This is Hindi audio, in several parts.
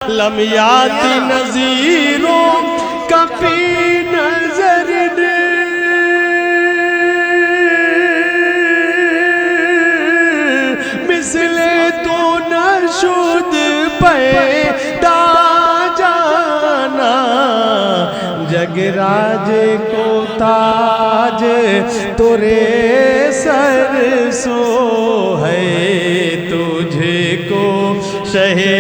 लम्याती नज़ीरों कभी नजर ने मिसले तो न शुद पैदा जाना जगराज को ताज तुरे सर सो है तुझे को शहे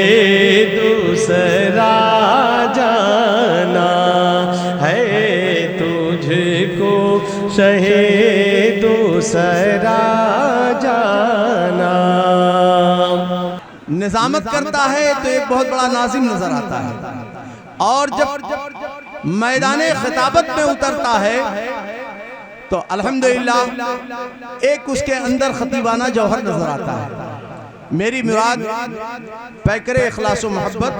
दूसरा जाना है तुझे को शहे दूसरा जाना। निजामत करता है तो एक बहुत बड़ा नाजिम नजर आता है और जब मैदाने खिताबत में उतरता है तो अल्हम्दुलिल्लाह एक उसके अंदर खतीबाना जौहर नजर आता है। मेरी मुराद पैकरे इखलास व मोहब्बत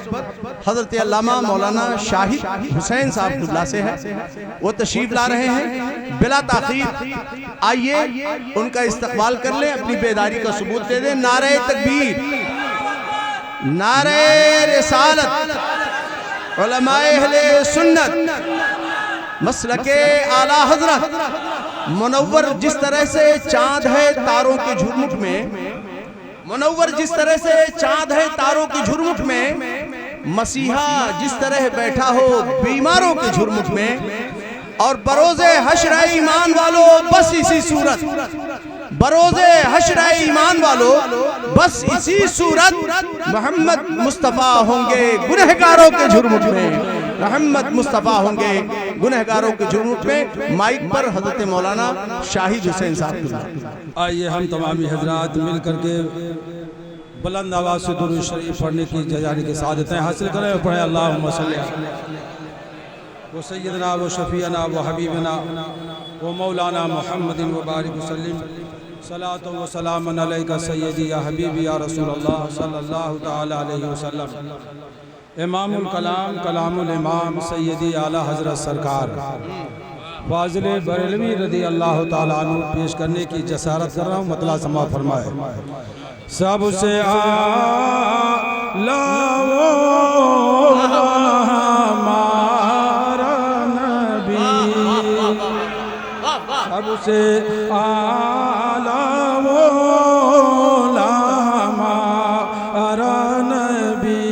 हजरत अल्लामा मौलाना शाहिद हुसैन साहब कुल्ला से है। वो तशरीफ ला रहे हैं बिला ताखीर, आइए उनका इस्तकबाल कर लें, अपनी बेदारी का सबूत दे दें। नारे तकबीर, नारे रिसालत, उलमाए अहले सुन्नत, मसलके आला हजरत। मुनव्वर जिस तरह से चांद है तारों के झुरमुट में, मुनव्वर जिस तरह से चांद है तारों की झुरमुट में, मसीहा जिस तरह बैठा हो बीमारों के झुरमुट में। और बरोज़े हश्र ईमान वालों बस इसी सूरत, बरोज़े हश्र ईमान वालों बस इसी सूरत मोहम्मद मुस्तफ़ा होंगे गुनहगारों के झुरमुट में, मोहम्मद मुस्तफ़ा होंगे गुनहगारों के झुरमुट में। माइक पर हजरत मौलाना शाहिद हुसैन साहब। आइए हम तमामी हजरात मिल करके बुलंद आवाज़ से दुरूद शरीफ पढ़ने की जजानी की सादतें हासिल करें। पढ़े अल्लाहुम्मा सल्ली वो सैयदना वो शफ़ीना वो हबीबना वो मौलाना मुहम्मदिन व बारिक वसल्लम सलातो व सलामन अलैका सय्यदी या हबीबी या रसूलल्लाह सल्लल्लाहु तआला अलैहि वसल्लम। इमामुल कलाम कलामुल इमाम सय्यदी आला हज़रत सरकार फाज़िल बरेलवी रज़ी अल्लाह तआला अन्हु पेश करने की जसारत कर रहा हूँ। मतला समा फरमाए। सबसे आला हमारा नबी, सबसे आला हमारा नबी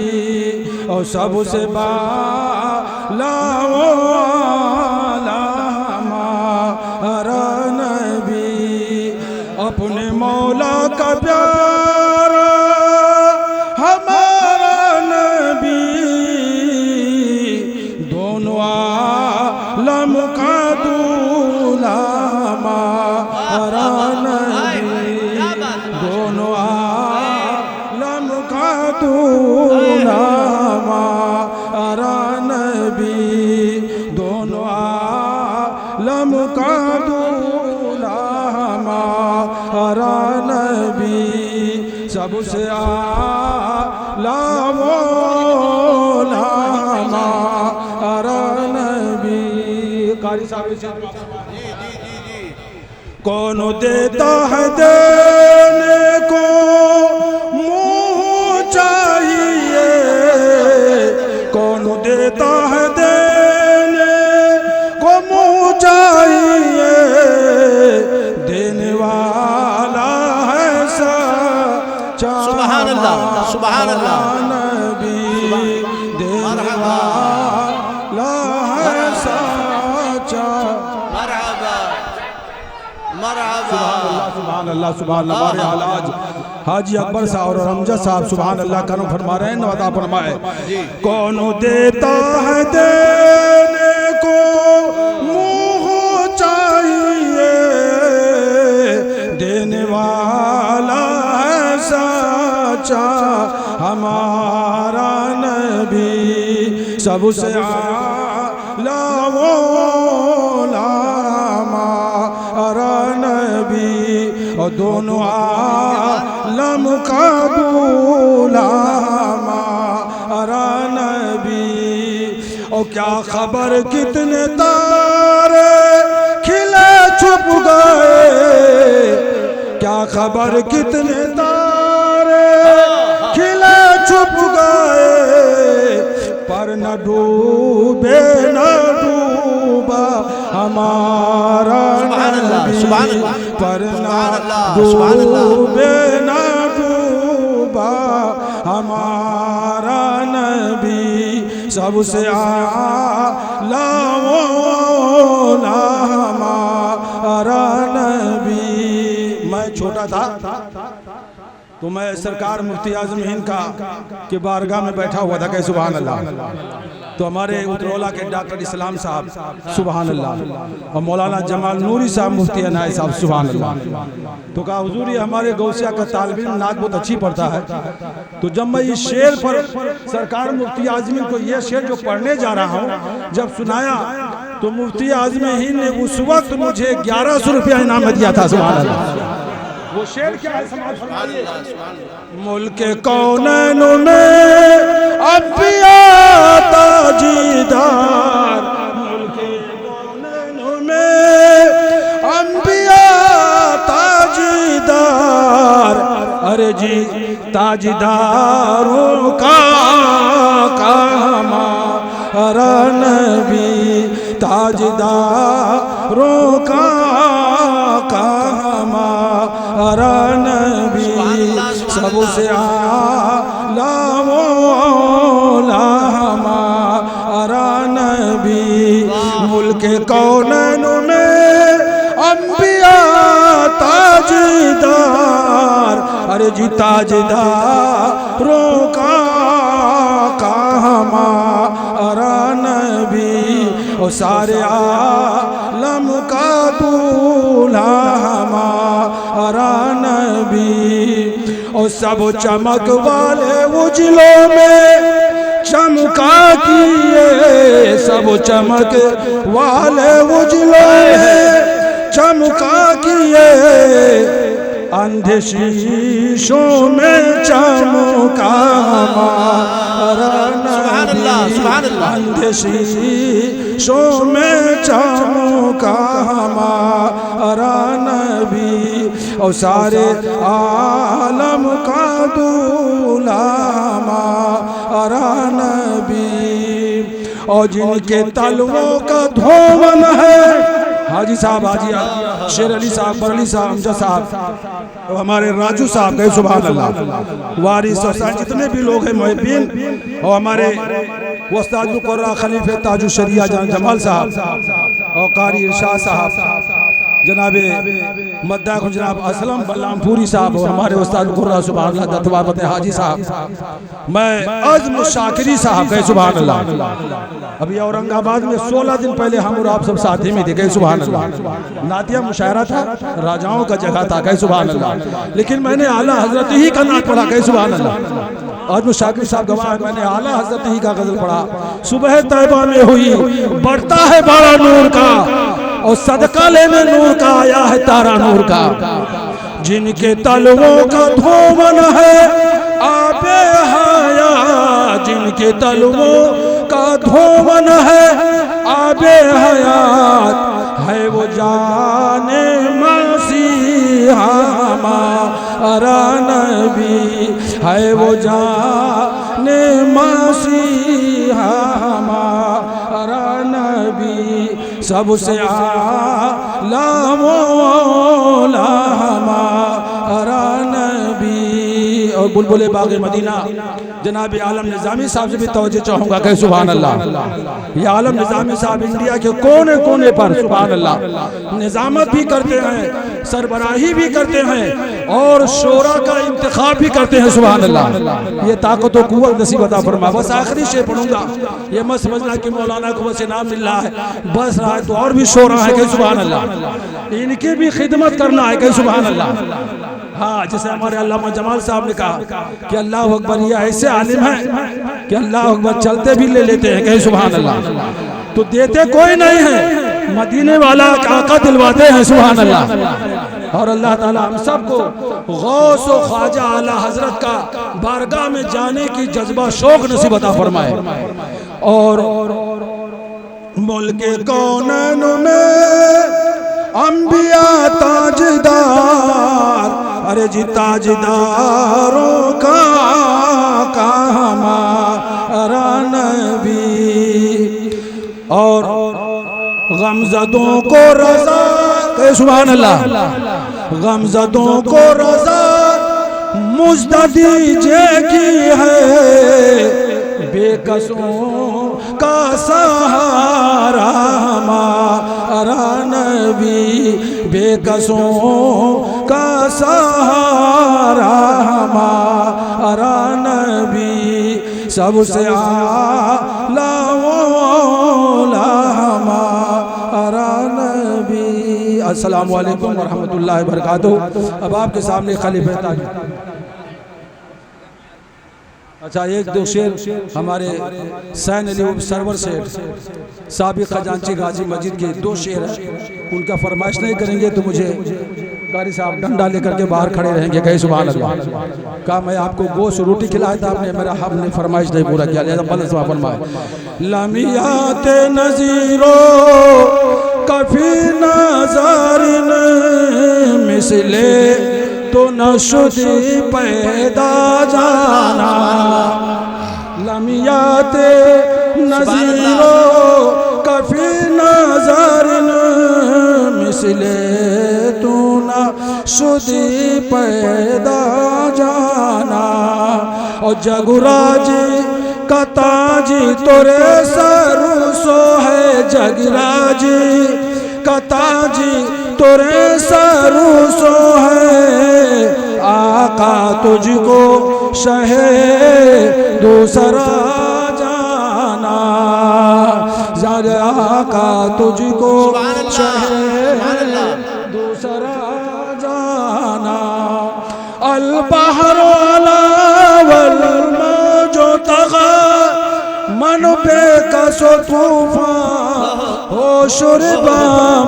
और सबसे बाला हमारा नबी। अपने मौला का प्यारा हमारा नबी, दोनों आलम का दूल्हा हमारा नबी, दोनों आलम का दूल्हा हमारा नबी, दोनों आलम का दूल्हा हमारा नबी। सबसे आला मौला हमारा नबी। कारी साहब कौन देता है देने को मुँह चाहिए, कौन देता है देने को मुँह चाहिए, देने वाला है सच्चा सुभान अल्लाह, सुभान अल्लाह। नबी, देने वाला है सच्चा। सुभान अल्लाह, सुभान अल्लाह। हमारे हालाज हाजी अकबर साहब और हमजा साहब सुभान अल्लाह करम फरमा रहे हैं। नवादा फरमाए कौन देता है देने को मुँह चाहिए, देने वाला है सच्चा हमारा नबी। सबसे आला मौला हमारा नबी और दोनों आलम का दूल्हा हमारा नबी। और क्या खबर कितने तारे खिले छुप गए, क्या खबर कितने तारे खिले छुप गए, पर न डूबे न डूबा हमारा नबी, पर न डूबे न डूबा हमारा नबी, सबसे आला हमारा नबी। मैं छोटा था तो मैं सरकार मुफ्ती आजम हिंद का के बारगाह में बैठा हुआ था, कहे सुभान अल्लाह। तो हमारे उतरौला के डॉक्टर इस्लाम साहब सुभान अल्लाह, और मौलाना जमाल नूरी साहब मुफ्ती अनायत साहब सुभान अल्लाह। तो कहा हुजूर ये हमारे गौसिया का तालिब इल्म नात बहुत अच्छी पढ़ता है। तो जब मैं इस शेर पर सरकार मुफ्ती आजम को ये शेर जो पढ़ने जा रहा हूँ जब सुनाया तो मुफ्ती आजम हिंद ने उस वक्त मुझे 1100 रुपया इनाम दिया था सुभान अल्लाह। वो शेर क्या है समाज फरमाइए। मुल्क कौनैन में अंबिया ताजीदार, मुल्क कौनैन में अंबिया ताजीदार, अरे जी ताजदारों का हमारा नबी, ताजदारों का हमारा नबी, सबसे आला हमारा नबी। मुल्क कौनैन में अंबिया ताजदार, अरे जी ताजदारों का हमारा नबी, और सारे आलम का दूल्हा हमारा नबी, और सब चमक वाले उजलों में चमका किए, सब चमक वाले उजलों में चमका किए, अंधे शीशों में चमका हमारा नबी, अंधे शीशों में चमका हमारा नबी, और सारे आलम का दूल्हा हमारा नबी, और जिनके तलवों का धोवन है हाजी साहब, हाजी शेर अली साहब, बरली साहब, अमजद साहब, और हमारे राजू साहब गए सुभान अल्लाह, वारिस और जितने भी लोग हैं मुहिब्बीन, और हमारे उस्ताद मुकर्रर खलीफे ताजु शरिया जान जमाल साहब, और कारी इरशाद साहब, जनाबे मद्दा जनाब असलम बल्लामपुरी साहब, और हमारे उस्ताद मुकर्रर सुभान अल्लाह दत्तवाबत हाजी साहब, मैं अज़्म शाकिरी साहब गए सुभान अल्लाह। अभी औरंगाबाद में 16 दिन पहले हम और आप सब साथी में थे, गए सुभान अल्लाह। नातिया मुशायरा था, राजाओं का जगह था, गए सुभान अल्लाह। लेकिन मैंने आला हजरत ही का नात पढ़ा, गए सुभान अल्लाह। और शाकिर साहब गवाह, मैंने आला हजरत ही का गजल पढ़ा। सुबह तैबा में हुई बढ़ता है बड़ा नूर का, और सदका लेने नूर का आया है तारा नूर का, जिनके तलवों का धोवन है आबे हया, जिनके तलवों का धोवन है आबे हयात, है वो जाने मसीहा हमारा नबी, है वो जाने मसीहा हमारा नबी, सबसे आला मौला हमारा नबी। और बुलबुले बाग़े मदीना जनाब आलम निज़ामी साहब से भी तवज्जो चाहूँगा, कहे सुभान अल्लाह। ये आलम निज़ामी साहब इंडिया के कोने कोने पर सुभान अल्लाह निज़ामत भी करते हैं, सरबराही भी करते हैं, और शोरा का इंतखाब भी करते हैं सुभान अल्लाह। ये ताकत व कुव्वत नसीब अता फरमा। बस आखिरी शेर पढ़ूंगा, ये मत समझना कि मौलाना को बस इनाम मिल रहा है, बस रहा है तो और भी शोरा है, कहे सुभान अल्लाह। इनकी भी खिदमत करना है, कहे सुभान अल्लाह। हाँ, जैसे हमारे अल्लामा जमाल साहब ने कहा कि अल्लाह अकबर, ये ऐसे आलिम हैं कि अल्लाह अकबर चलते भी ले लेते हैं, कहे सुभान अल्लाह। तो देते कोई नहीं है, मदीने वाला आका दिलवाते हैं सुभान अल्लाह। और अल्लाह ताला हम सबको गौस व ख्वाजा आला हजरत का बारगाह में जाने की जज्बा शौक नसीब अता फरमाए। और मुल्क कौनैन में अंबिया ताजदार, अरे जी ताजदारों का हमारा अरा नबी और गमज़दों को रज़ा के सुभान अल्लाह गमज़दों को रज़ा मुझदा दीजिए की है बेकसों का सहारा हमारा नबी बेकसों का सहारा हमारा नबी सबसे आला मौला हमारा नबी। अस्सलामु अलैकुम व रहमतुल्लाहि व बरकातुहू। अब आपके सामने खलीफा ताज। अच्छा एक दो शेर हमारे सैन अली सरवर से साबिक़ खजांची गाजी मस्जिद के दो शेर हैं, उनका फरमाइश नहीं करेंगे तो मुझे कारी साहब डंडा लेकर के बाहर खड़े रहेंगे। कहीं सुभान अल्लाह। कहा मैं आपको गोश्त रोटी खिलाया था, आपने मेरा हमने फरमाइश नहीं पूरा किया, लिहाजा बल से फरमाए लमियात नज़ीरो कफी नज़ारिन मिसले तो नशुदी पैदा जाना लमियात नज़ीरो कफी नज़ारिन मिसले तो नशुदी पैदा जाना और जगुराजी का ताजी तोरे सरू सो है जगराजी का ताजी तोरे सरू सो है आका तुझको शहे दूसरा जाना आका तुझको शहे दूसरा जाना अल बहर अला वल मौजो तगा मन बेकसो तूफान हो शुरबा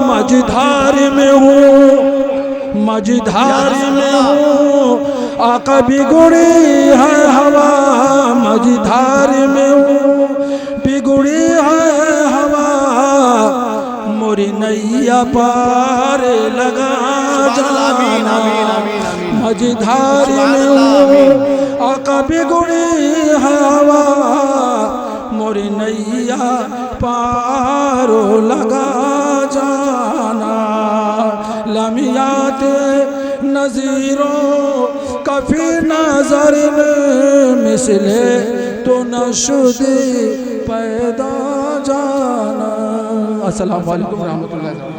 मझधार में हूँ मझधार में हूँ आका बिगुड़ी है हवा मझधार में हूँ बिगुड़ी है हवा मोरी नैया पार लगा जाना मझधार में हूँ आका बिगुड़ी है हवा मोरी नैया पारो लगा जाना लमियात नज़ीरों कफी नज़र मिसले तो नशुदी पैदा जाना। अस्सलामु अलैकुम रहमतुल्लाह।